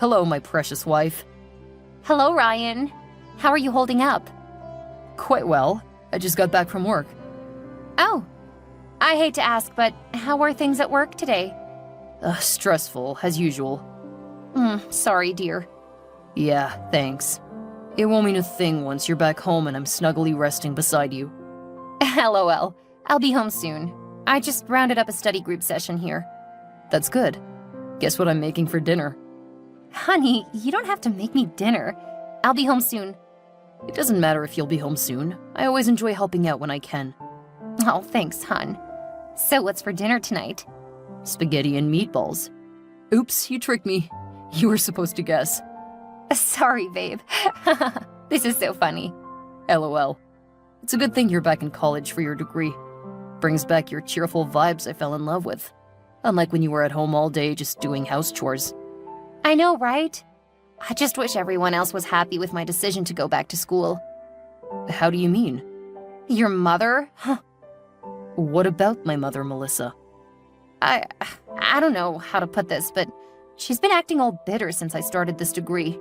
Hello, my precious wife. Hello, Ryan. How are you holding up? Quite well. I just got back from work. Oh, I hate to ask, but how are things at work today? Stressful, as usual. Sorry, dear. Yeah, thanks. It won't mean a thing once you're back home and I'm snugly resting beside you. LOL. I'll be home soon. I just rounded up a study group session here. That's good. Guess what I'm making for dinner? Honey, you don't have to make me dinner. I'll be home soon. It doesn't matter if you'll be home soon. I always enjoy helping out when I can. Oh, thanks, hon. So what's for dinner tonight? Spaghetti and meatballs. Oops, you tricked me. You were supposed to guess. Sorry, babe. This is so funny. LOL. It's a good thing you're back in college for your degree. Brings back your cheerful vibes I fell in love with. Unlike when you were at home all day just doing house chores. I know, right? I just wish everyone else was happy with my decision to go back to school. How do you mean? Your mother? What about my mother, Melissa? I don't know how to put this, but she's been acting all bitter since I started this degree.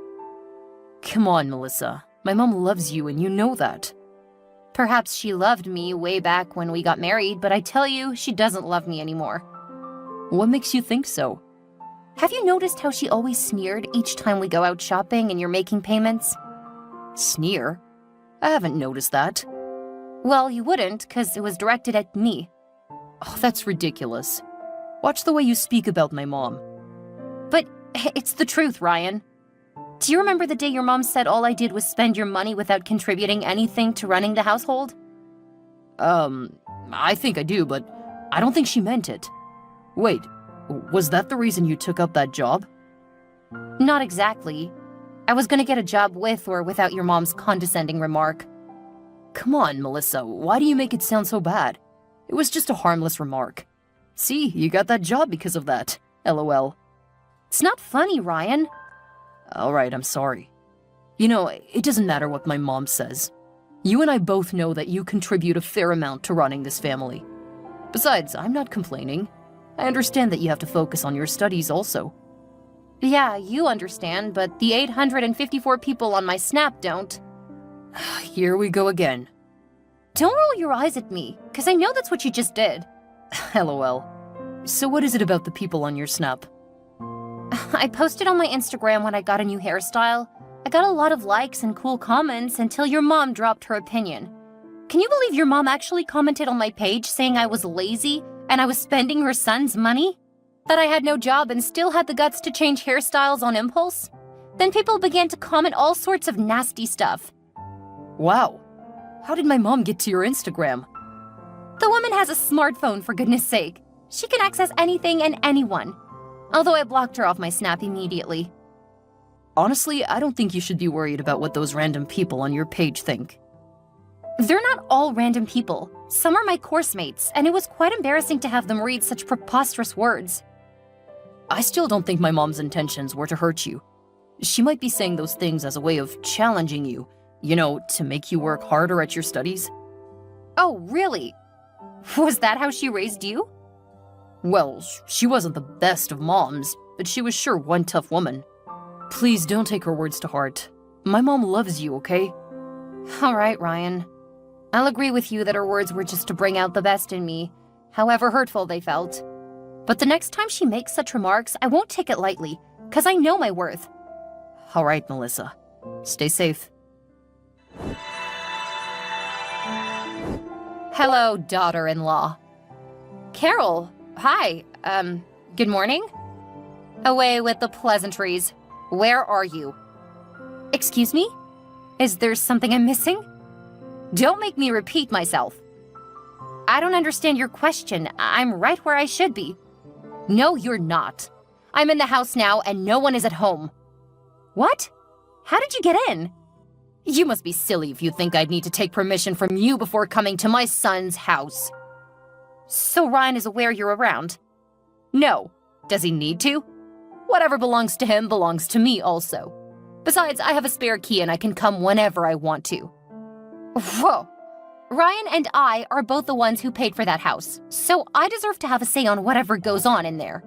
Come on, Melissa. My mom loves you and you know that. Perhaps she loved me way back when we got married, but I tell you, she doesn't love me anymore. What makes you think so? Have you noticed how she always sneered each time we go out shopping and you're making payments? Sneer? I haven't noticed that. Well, you wouldn't, because it was directed at me. Oh, that's ridiculous. Watch the way you speak about my mom. But it's the truth, Ryan. Do you remember the day your mom said all I did was spend your money without contributing anything to running the household? I think I do, but I don't think she meant it. Wait, was that the reason you took up that job? Not exactly. I was gonna get a job with or without your mom's condescending remark. Come on, Melissa, why do you make it sound so bad? It was just a harmless remark. See, you got that job because of that. LOL. It's not funny, Ryan. Alright, I'm sorry. You know, it doesn't matter what my mom says. You and I both know that you contribute a fair amount to running this family. Besides, I'm not complaining. I understand that you have to focus on your studies also. Yeah, you understand, but the 854 people on my Snap don't. Here we go again. Don't roll your eyes at me, because I know that's what you just did. LOL. So what is it about the people on your Snap? I posted on my Instagram when I got a new hairstyle. I got a lot of likes and cool comments until your mom dropped her opinion. Can you believe your mom actually commented on my page saying I was lazy and I was spending her son's money? That I had no job and still had the guts to change hairstyles on impulse? Then people began to comment all sorts of nasty stuff. Wow. How did my mom get to your Instagram? The woman has a smartphone, for goodness sake. She can access anything and anyone. Although I blocked her off my Snap immediately. Honestly, I don't think you should be worried about what those random people on your page think. They're not all random people. Some are my course mates, and it was quite embarrassing to have them read such preposterous words. I still don't think my mom's intentions were to hurt you. She might be saying those things as a way of challenging you, you know, to make you work harder at your studies. Oh, really? Was that how she raised you? Well, she wasn't the best of moms, but she was sure one tough woman. Please don't take her words to heart. My mom loves you, okay? All right, Ryan. I'll agree with you that her words were just to bring out the best in me, however hurtful they felt. But the next time she makes such remarks, I won't take it lightly, because I know my worth. All right, Melissa. Stay safe. Hello, daughter-in-law. Carol, hi. Good morning? Away with the pleasantries. Where are you? Excuse me? Is there something I'm missing? Don't make me repeat myself. I don't understand your question. I'm right where I should be. No, you're not. I'm in the house now and no one is at home. What? How did you get in? You must be silly if you think I'd need to take permission from you before coming to my son's house. So Ryan is aware you're around? No. Does he need to? Whatever belongs to him belongs to me also. Besides, I have a spare key and I can come whenever I want to. Whoa. Ryan and I are both the ones who paid for that house, so I deserve to have a say on whatever goes on in there.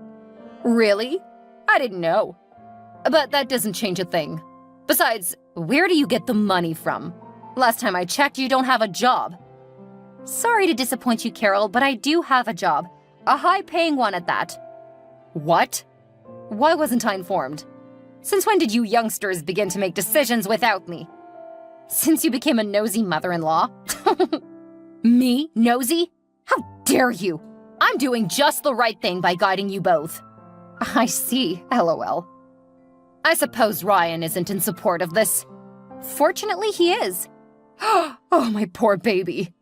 Really? I didn't know. But that doesn't change a thing. Besides, where do you get the money from? Last time I checked, you don't have a job. Sorry to disappoint you, Carol, but I do have a job. A high-paying one at that. What? Why wasn't I informed? Since when did you youngsters begin to make decisions without me? Since you became a nosy mother-in-law? Me? Nosy? How dare you? I'm doing just the right thing by guiding you both. I see, LOL. I suppose Ryan isn't in support of this. Fortunately, he is. Oh, my poor baby.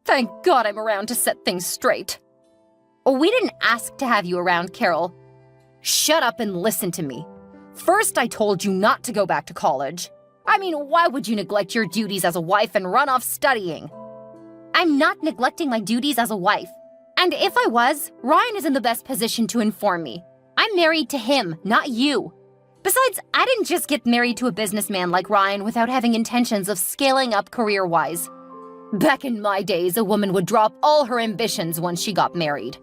Thank God I'm around to set things straight. We didn't ask to have you around, Carol. Shut up and listen to me. First, I told you not to go back to college. I mean, why would you neglect your duties as a wife and run off studying? I'm not neglecting my duties as a wife. And if I was, Ryan is in the best position to inform me. I'm married to him, not you. Besides, I didn't just get married to a businessman like Ryan without having intentions of scaling up career-wise. Back in my days, a woman would drop all her ambitions once she got married.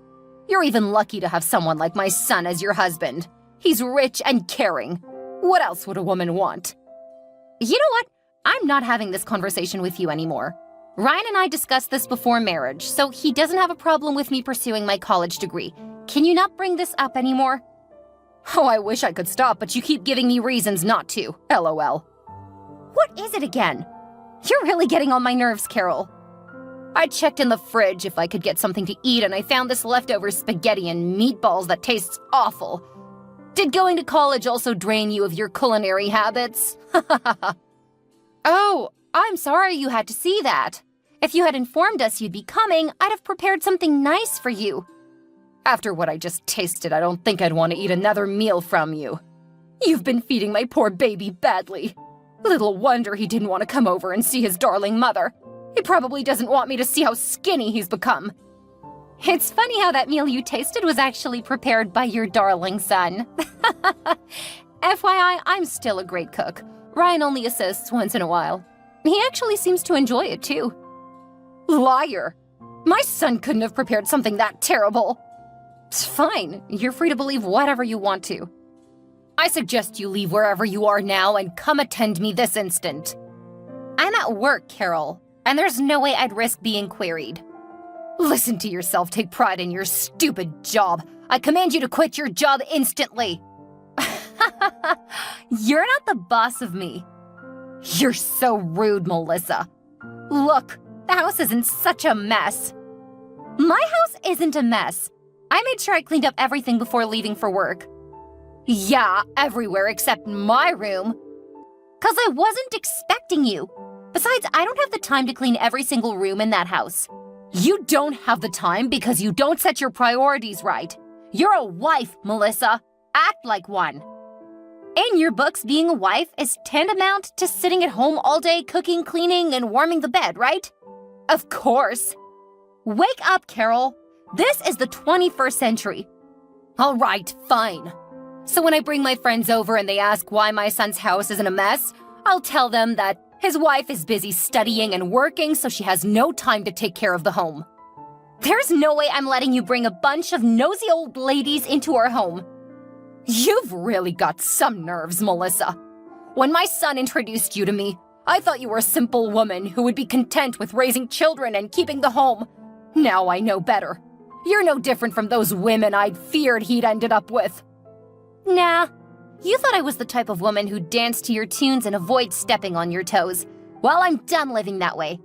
You're even lucky to have someone like my son as your husband. He's rich and caring. What else would a woman want? You know what? I'm not having this conversation with you anymore. Ryan and I discussed this before marriage, so he doesn't have a problem with me pursuing my college degree. Can you not bring this up anymore? Oh, I wish I could stop, but you keep giving me reasons not to. LOL. What is it again? You're really getting on my nerves, Carol. I checked in the fridge if I could get something to eat, and I found this leftover spaghetti and meatballs that tastes awful. Did going to college also drain you of your culinary habits? Oh, I'm sorry you had to see that. If you had informed us you'd be coming, I'd have prepared something nice for you. After what I just tasted, I don't think I'd want to eat another meal from you. You've been feeding my poor baby badly. Little wonder he didn't want to come over and see his darling mother. He probably doesn't want me to see how skinny he's become. It's funny how that meal you tasted was actually prepared by your darling son. FYI, I'm still a great cook. Ryan only assists once in a while. He actually seems to enjoy it too. Liar! My son couldn't have prepared something that terrible. It's fine. You're free to believe whatever you want to. I suggest you leave wherever you are now and come attend me this instant. I'm at work, Carol, and there's no way I'd risk being queried. Listen to yourself take pride in your stupid job. I command you to quit your job instantly. You're not the boss of me. You're so rude, Melissa. Look, the house is in such a mess. My house isn't a mess. I made sure I cleaned up everything before leaving for work. Yeah, everywhere except my room. 'Cause I wasn't expecting you. Besides, I don't have the time to clean every single room in that house. You don't have the time because you don't set your priorities right. You're a wife, Melissa. Act like one. In your books, being a wife is tantamount to sitting at home all day cooking, cleaning, and warming the bed, right? Of course. Wake up, Carol. This is the 21st century. All right, fine. So when I bring my friends over and they ask why my son's house is in a mess, I'll tell them that his wife is busy studying and working, so she has no time to take care of the home. There's no way I'm letting you bring a bunch of nosy old ladies into our home. You've really got some nerves, Melissa. When my son introduced you to me, I thought you were a simple woman who would be content with raising children and keeping the home. Now I know better. You're no different from those women I'd feared he'd ended up with. Nah, you thought I was the type of woman who'd dance to your tunes and avoid stepping on your toes. Well, I'm done living that way.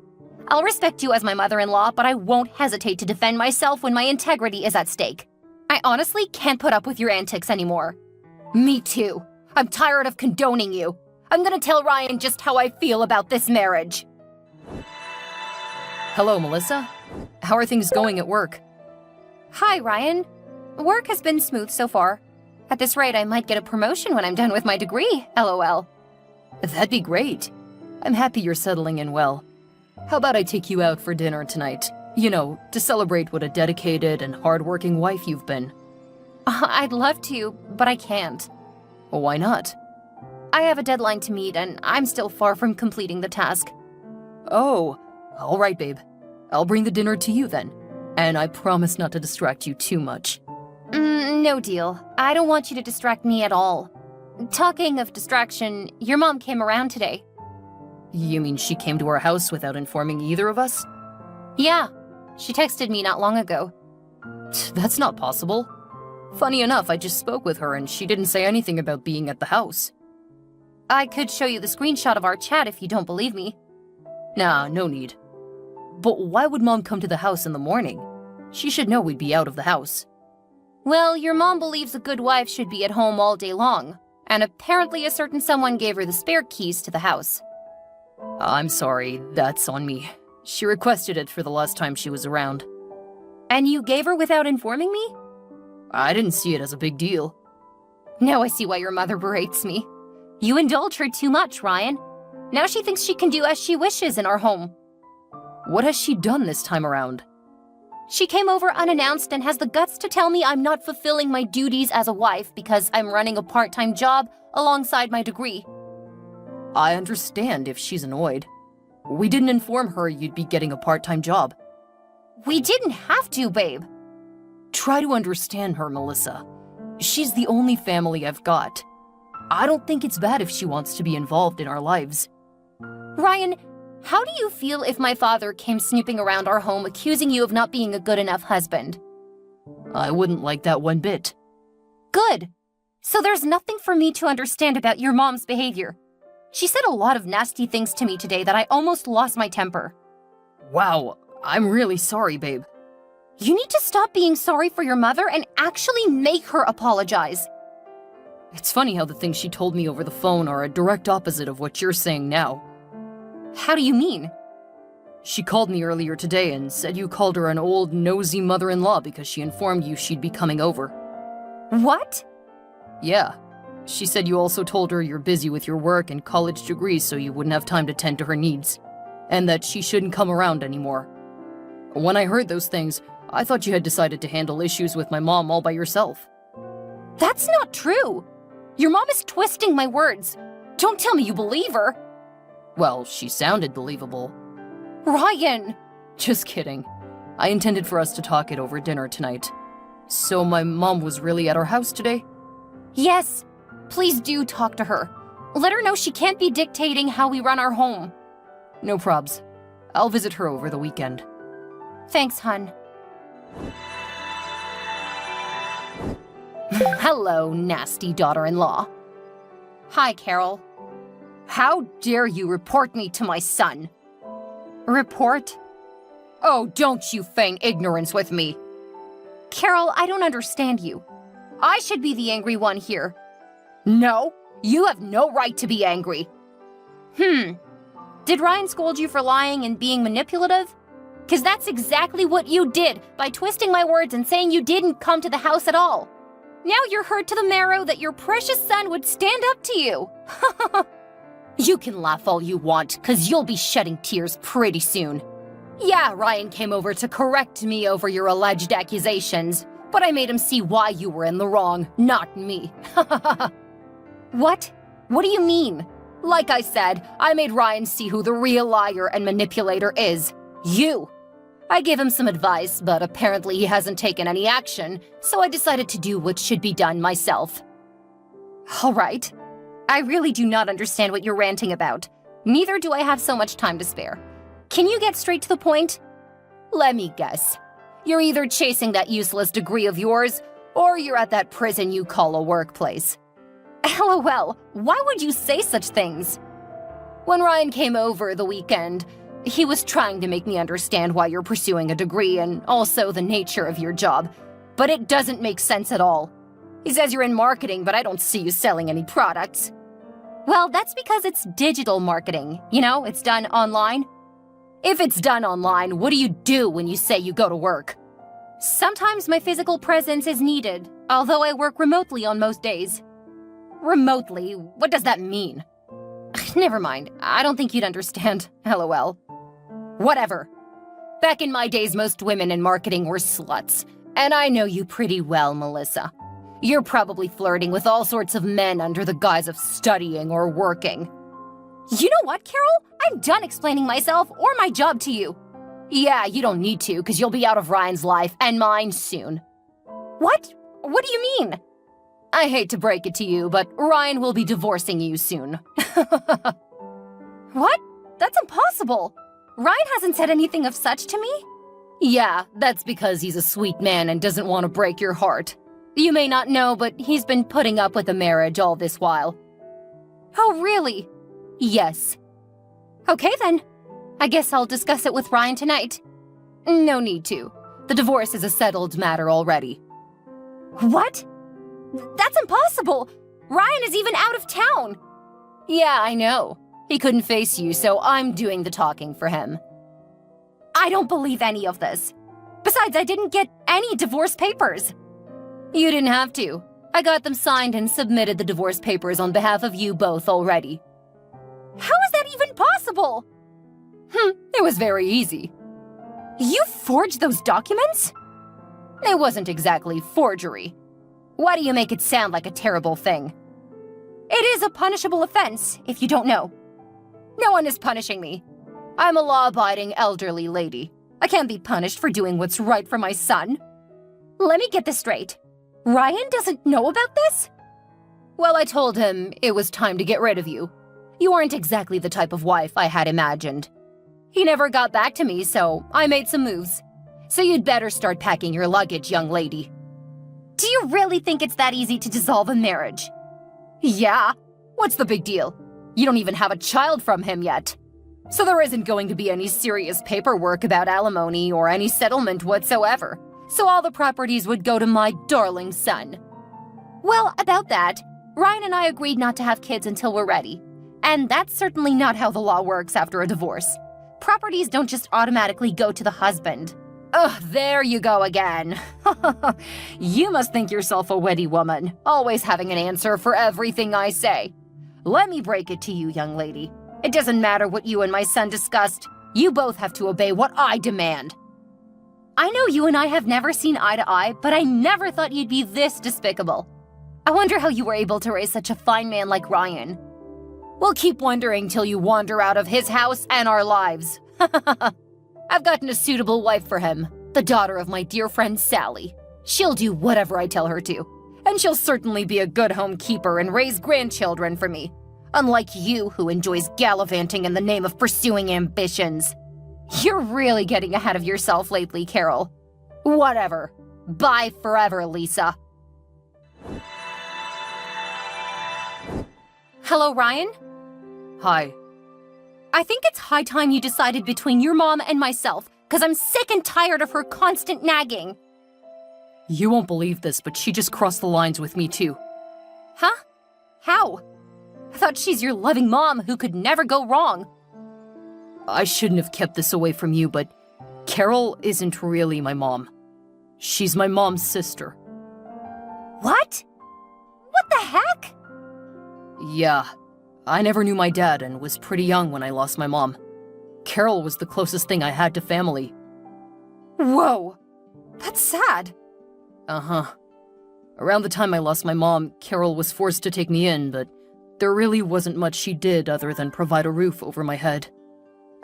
I'll respect you as my mother-in-law, but I won't hesitate to defend myself when my integrity is at stake. I honestly can't put up with your antics anymore. Me too. I'm tired of condoning you. I'm gonna tell Ryan just how I feel about this marriage. Hello, Melissa. How are things going at work? Hi, Ryan. Work has been smooth so far. At this rate, I might get a promotion when I'm done with my degree, LOL. That'd be great. I'm happy you're settling in well. How about I take you out for dinner tonight? You know, to celebrate what a dedicated and hardworking wife you've been. I'd love to, but I can't. Well, why not? I have a deadline to meet, and I'm still far from completing the task. Oh, all right, babe. I'll bring the dinner to you then. And I promise not to distract you too much. No deal. I don't want you to distract me at all. Talking of distraction, your mom came around today. You mean she came to our house without informing either of us? Yeah, she texted me not long ago. That's not possible. Funny enough, I just spoke with her and she didn't say anything about being at the house. I could show you the screenshot of our chat if you don't believe me. Nah, no need. But why would Mom come to the house in the morning? She should know we'd be out of the house. Well, your mom believes a good wife should be at home all day long, and apparently a certain someone gave her the spare keys to the house. I'm sorry, that's on me. She requested it for the last time she was around. And you gave her without informing me? I didn't see it as a big deal. Now I see why your mother berates me. You indulge her too much, Ryan. Now she thinks she can do as she wishes in our home. What has she done this time around? She came over unannounced and has the guts to tell me I'm not fulfilling my duties as a wife because I'm running a part-time job alongside my degree. I understand if she's annoyed. We didn't inform her you'd be getting a part-time job. We didn't have to, babe. Try to understand her, Melissa. She's the only family I've got. I don't think it's bad if she wants to be involved in our lives. Ryan, how do you feel if my father came snooping around our home accusing you of not being a good enough husband? I wouldn't like that one bit. Good. So there's nothing for me to understand about your mom's behavior. She said a lot of nasty things to me today that I almost lost my temper. Wow, I'm really sorry, babe. You need to stop being sorry for your mother and actually make her apologize. It's funny how the things she told me over the phone are a direct opposite of what you're saying now. How do you mean? She called me earlier today and said you called her an old, nosy mother-in-law because she informed you she'd be coming over. What? Yeah. She said you also told her you're busy with your work and college degrees so you wouldn't have time to tend to her needs, and that she shouldn't come around anymore. When I heard those things, I thought you had decided to handle issues with my mom all by yourself. That's not true. Your mom is twisting my words. Don't tell me you believe her. Well, she sounded believable. Ryan! Just kidding. I intended for us to talk it over dinner tonight. So my mom was really at our house today? Yes. Please do talk to her. Let her know she can't be dictating how we run our home. No probs. I'll visit her over the weekend. Thanks, hun. Hello, nasty daughter-in-law. Hi, Carol. How dare you report me to my son? Report? Oh, don't you feign ignorance with me. Carol, I don't understand you. I should be the angry one here. No, you have no right to be angry. Did Ryan scold you for lying and being manipulative? 'Cause that's exactly what you did by twisting my words and saying you didn't come to the house at all. Now you're hurt to the marrow that your precious son would stand up to you. You can laugh all you want, 'cause you'll be shedding tears pretty soon. Yeah, Ryan came over to correct me over your alleged accusations, but I made him see why you were in the wrong, not me. What? What do you mean? Like I said, I made Ryan see who the real liar and manipulator is. You. I gave him some advice, but apparently he hasn't taken any action, so I decided to do what should be done myself. All right. I really do not understand what you're ranting about. Neither do I have so much time to spare. Can you get straight to the point? Let me guess. You're either chasing that useless degree of yours, or you're at that prison you call a workplace. LOL, why would you say such things? When Ryan came over the weekend, he was trying to make me understand why you're pursuing a degree and also the nature of your job, but it doesn't make sense at all. He says you're in marketing, but I don't see you selling any products. Well, that's because it's digital marketing. You know, it's done online. If it's done online, what do you do when you say you go to work? Sometimes my physical presence is needed, although I work remotely on most days. Remotely? What does that mean? Never mind. I don't think you'd understand. LOL. Whatever. Back in my days, most women in marketing were sluts. And I know you pretty well, Melissa. You're probably flirting with all sorts of men under the guise of studying or working. You know what, Carol? I'm done explaining myself or my job to you. Yeah, you don't need to, because you'll be out of Ryan's life and mine soon. What? What do you mean? I hate to break it to you, but Ryan will be divorcing you soon. What? That's impossible. Ryan hasn't said anything of such to me. Yeah, that's because he's a sweet man and doesn't want to break your heart. You may not know, but he's been putting up with the marriage all this while. Oh, really? Yes. Okay then. I guess I'll discuss it with Ryan tonight. No need to. The divorce is a settled matter already. What? That's impossible! Ryan is even out of town! Yeah, I know. He couldn't face you, so I'm doing the talking for him. I don't believe any of this. Besides, I didn't get any divorce papers. You didn't have to. I got them signed and submitted the divorce papers on behalf of you both already. How is that even possible? It was very easy. You forged those documents? It wasn't exactly forgery. Why do you make it sound like a terrible thing? It is a punishable offense, if you don't know. No one is punishing me. I'm a law-abiding elderly lady. I can't be punished for doing what's right for my son. Let me get this straight. Ryan doesn't know about this? Well, I told him it was time to get rid of you. You aren't exactly the type of wife I had imagined. He never got back to me, so I made some moves. So you'd better start packing your luggage, young lady. Do you really think it's that easy to dissolve a marriage? Yeah. What's the big deal? You don't even have a child from him yet. So there isn't going to be any serious paperwork about alimony or any settlement whatsoever. So all the properties would go to my darling son. Well, about that, Ryan and I agreed not to have kids until we're ready. And that's certainly not how the law works after a divorce. Properties don't just automatically go to the husband. Ugh, there you go again. You must think yourself a witty woman, always having an answer for everything I say. Let me break it to you, young lady. It doesn't matter what you and my son discussed. You both have to obey what I demand. I know you and I have never seen eye to eye, but I never thought you'd be this despicable. I wonder how you were able to raise such a fine man like Ryan. We'll keep wondering till you wander out of his house and our lives. I've gotten a suitable wife for him, the daughter of my dear friend Sally. She'll do whatever I tell her to, and she'll certainly be a good home keeper and raise grandchildren for me, unlike you who enjoys gallivanting in the name of pursuing ambitions. You're really getting ahead of yourself lately, Carol. Whatever. Bye forever, Lisa. Hello, Ryan? Hi. I think it's high time you decided between your mom and myself, because I'm sick and tired of her constant nagging. You won't believe this, but she just crossed the lines with me too. Huh? How? I thought she's your loving mom who could never go wrong. I shouldn't have kept this away from you, but Carol isn't really my mom. She's my mom's sister. What? What the heck? Yeah. I never knew my dad and was pretty young when I lost my mom. Carol was the closest thing I had to family. Whoa. That's sad. Uh-huh. Around the time I lost my mom, Carol was forced to take me in, but there really wasn't much she did other than provide a roof over my head.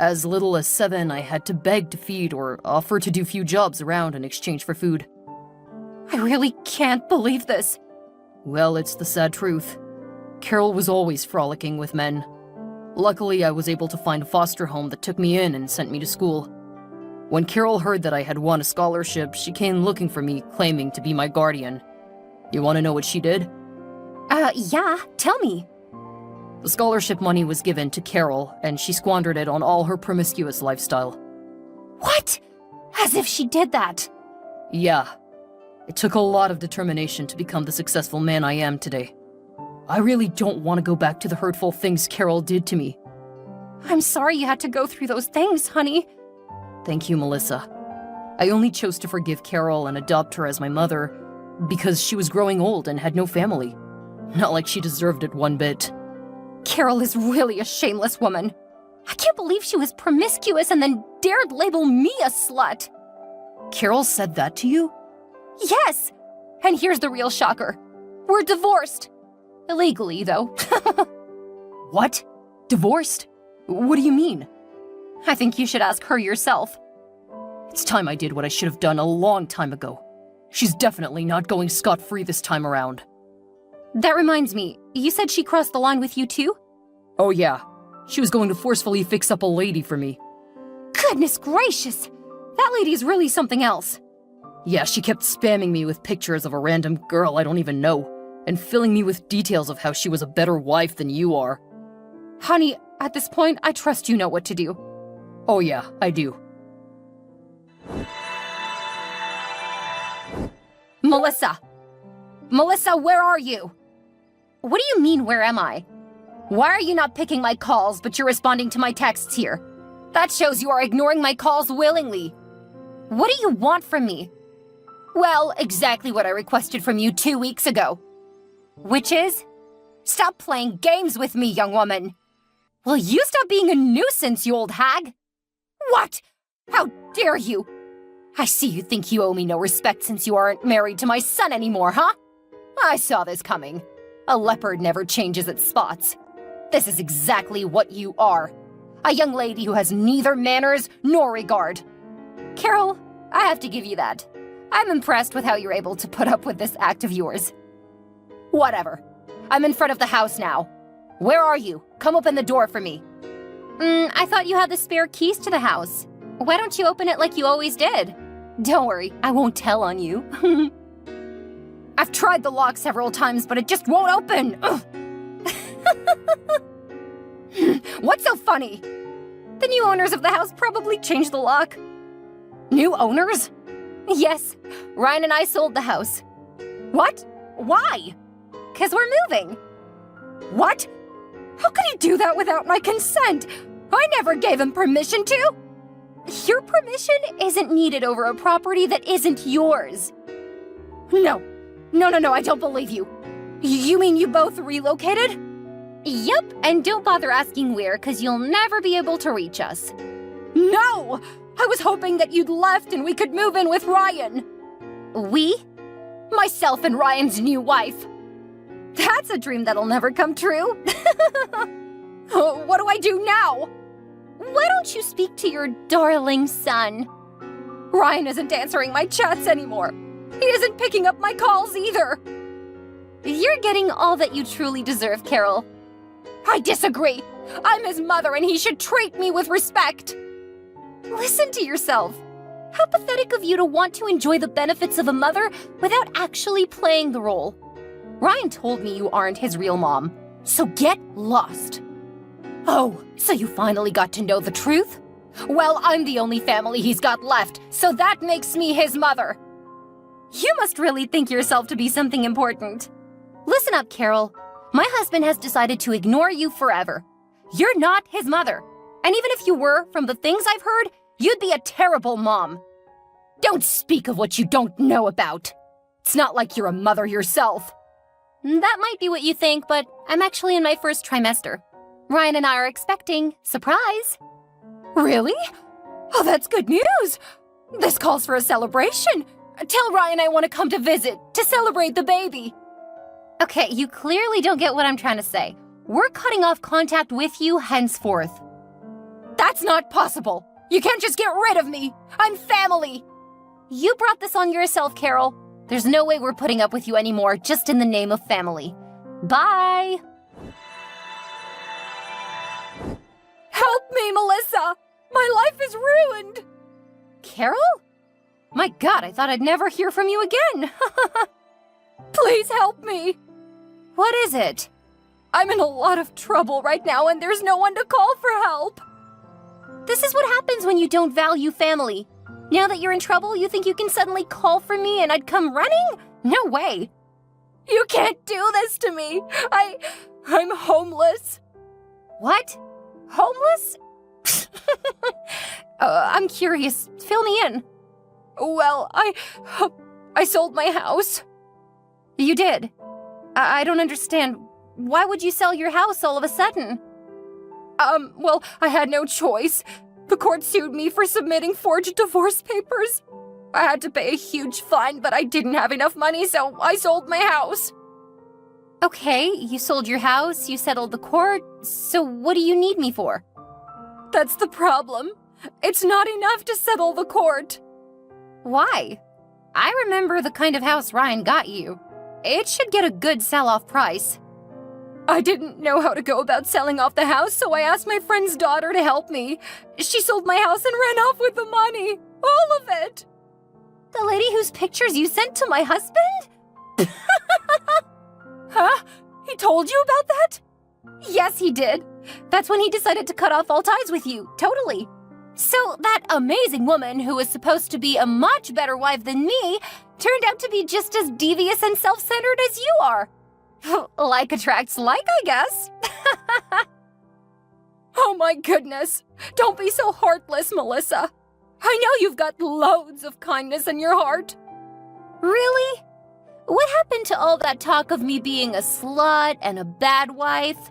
As little as 7, I had to beg to feed or offer to do few jobs around in exchange for food. I really can't believe this. Well, it's the sad truth. Carol was always frolicking with men. Luckily, I was able to find a foster home that took me in and sent me to school. When Carol heard that I had won a scholarship, she came looking for me, claiming to be my guardian. You want to know what she did? Yeah, tell me. The scholarship money was given to Carol, and she squandered it on all her promiscuous lifestyle. What? As if she did that. Yeah. It took a lot of determination to become the successful man I am today. I really don't want to go back to the hurtful things Carol did to me. I'm sorry you had to go through those things, honey. Thank you, Melissa. I only chose to forgive Carol and adopt her as my mother because she was growing old and had no family. Not like she deserved it one bit. Carol is really a shameless woman. I can't believe she was promiscuous and then dared label me a slut. Carol said that to you? Yes! And here's the real shocker. We're divorced. Illegally, though. What? Divorced? What do you mean? I think you should ask her yourself. It's time I did what I should have done a long time ago. She's definitely not going scot-free this time around. That reminds me, you said she crossed the line with you too? Oh yeah, she was going to forcefully fix up a lady for me. Goodness gracious! That lady's really something else. Yeah, she kept spamming me with pictures of a random girl I don't even know, and filling me with details of how she was a better wife than you are. Honey, at this point, I trust you know what to do. Oh yeah, I do. Melissa! Melissa, where are you? What do you mean, where am I? Why are you not picking my calls, but you're responding to my texts here? That shows you are ignoring my calls willingly. What do you want from me? Well, exactly what I requested from you 2 weeks ago. Which is? Stop playing games with me, young woman. Will you stop being a nuisance, you old hag? What? How dare you? I see you think you owe me no respect since you aren't married to my son anymore, huh? I saw this coming. A leopard never changes its spots. This is exactly what you are. A young lady who has neither manners nor regard. Carol, I have to give you that. I'm impressed with how you're able to put up with this act of yours. Whatever. I'm in front of the house now. Where are you? Come open the door for me. I thought you had the spare keys to the house. Why don't you open it like you always did? Don't worry, I won't tell on you. I've tried the lock several times, but it just won't open. What's so funny? The new owners of the house probably changed the lock. New owners? Yes, Ryan and I sold the house. What? Why? 'Cause we're moving. What? How could he do that without my consent? I never gave him permission to. Your permission isn't needed over a property that isn't yours. No, I don't believe you. You mean you both relocated? Yep, and don't bother asking where, 'cause you'll never be able to reach us. No! I was hoping that you'd left and we could move in with Ryan. We? Myself and Ryan's new wife. That's a dream that'll never come true. What do I do now? Why don't you speak to your darling son? Ryan isn't answering my chats anymore. He isn't picking up my calls either. You're getting all that you truly deserve, Carol. I disagree. I'm his mother and he should treat me with respect. Listen to yourself. How pathetic of you to want to enjoy the benefits of a mother without actually playing the role. Ryan told me you aren't his real mom, so get lost. Oh, so you finally got to know the truth? Well, I'm the only family he's got left, so that makes me his mother. You must really think yourself to be something important. Listen up, Carol. My husband has decided to ignore you forever. You're not his mother. And even if you were, from the things I've heard, you'd be a terrible mom. Don't speak of what you don't know about. It's not like you're a mother yourself. That might be what you think, but I'm actually in my first trimester. Ryan and I are expecting. Surprise! Really? Oh, that's good news! This calls for a celebration. Tell Ryan I want to come to visit, to celebrate the baby. Okay, you clearly don't get what I'm trying to say. We're cutting off contact with you henceforth. That's not possible. You can't just get rid of me. I'm family. You brought this on yourself, Carol. There's no way we're putting up with you anymore, just in the name of family. Bye. Help me, Melissa. My life is ruined. Carol? My God, I thought I'd never hear from you again. Please help me. What is it? I'm in a lot of trouble right now and there's no one to call for help. This is what happens when you don't value family. Now that you're in trouble, you think you can suddenly call for me and I'd come running? No way. You can't do this to me. I'm homeless. What? Homeless? I'm curious. Fill me in. Well, I sold my house. You did? I don't understand. Why would you sell your house all of a sudden? Well, I had no choice. The court sued me for submitting forged divorce papers. I had to pay a huge fine, but I didn't have enough money, so I sold my house. Okay, you sold your house, you settled the court, so what do you need me for? That's the problem. It's not enough to settle the court. Why? I remember the kind of house Ryan got you. It should get a good sell-off price. I didn't know how to go about selling off the house, so I asked my friend's daughter to help me. She sold my house and ran off with the money. All of it. The lady whose pictures you sent to my husband? Huh? He told you about that? Yes, he did. That's when he decided to cut off all ties with you, totally. So that amazing woman who was supposed to be a much better wife than me turned out to be just as devious and self-centered as you are. Like attracts like, I guess. Oh my goodness. Don't be so heartless, Melissa. I know you've got loads of kindness in your heart. Really? What happened to all that talk of me being a slut and a bad wife?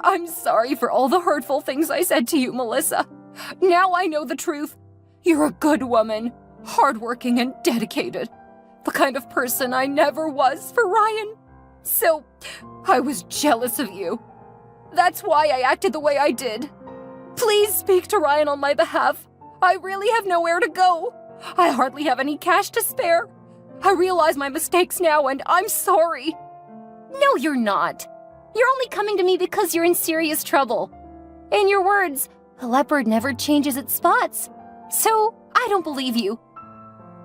I'm sorry for all the hurtful things I said to you, Melissa. Now I know the truth. You're a good woman, hardworking and dedicated. The kind of person I never was for Ryan. So, I was jealous of you. That's why I acted the way I did. Please speak to Ryan on my behalf. I really have nowhere to go. I hardly have any cash to spare. I realize my mistakes now and I'm sorry. No, you're not. You're only coming to me because you're in serious trouble. In your words, a leopard never changes its spots. So, I don't believe you.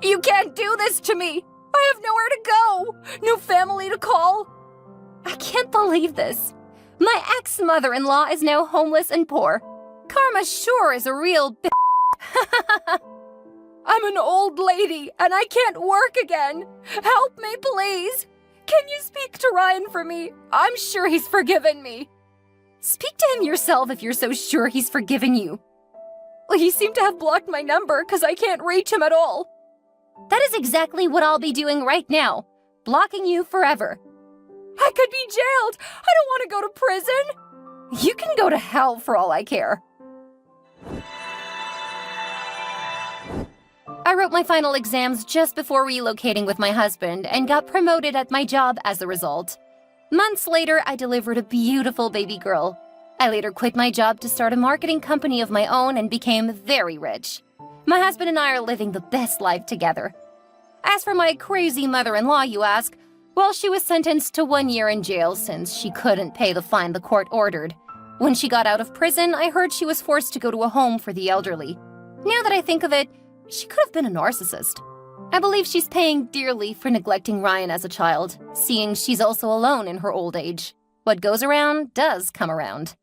You can't do this to me. I have nowhere to go. No family to call. I can't believe this. My ex-mother-in-law is now homeless and poor. Karma sure is a real I'm an old lady and I can't work again. Help me, please. Can you speak to Ryan for me? I'm sure he's forgiven me. Speak to him yourself if you're so sure he's forgiven you. Well, he seemed to have blocked my number because I can't reach him at all. That is exactly what I'll be doing right now. Blocking you forever. I could be jailed. I don't want to go to prison. You can go to hell for all I care. I wrote my final exams just before relocating with my husband and got promoted at my job as a result. Months later, I delivered a beautiful baby girl. I later quit my job to start a marketing company of my own and became very rich. My husband and I are living the best life together. As for my crazy mother-in-law, you ask, well, she was sentenced to 1 year in jail since she couldn't pay the fine the court ordered. When she got out of prison, I heard she was forced to go to a home for the elderly. Now that I think of it, she could have been a narcissist. I believe she's paying dearly for neglecting Ryan as a child, seeing she's also alone in her old age. What goes around does come around.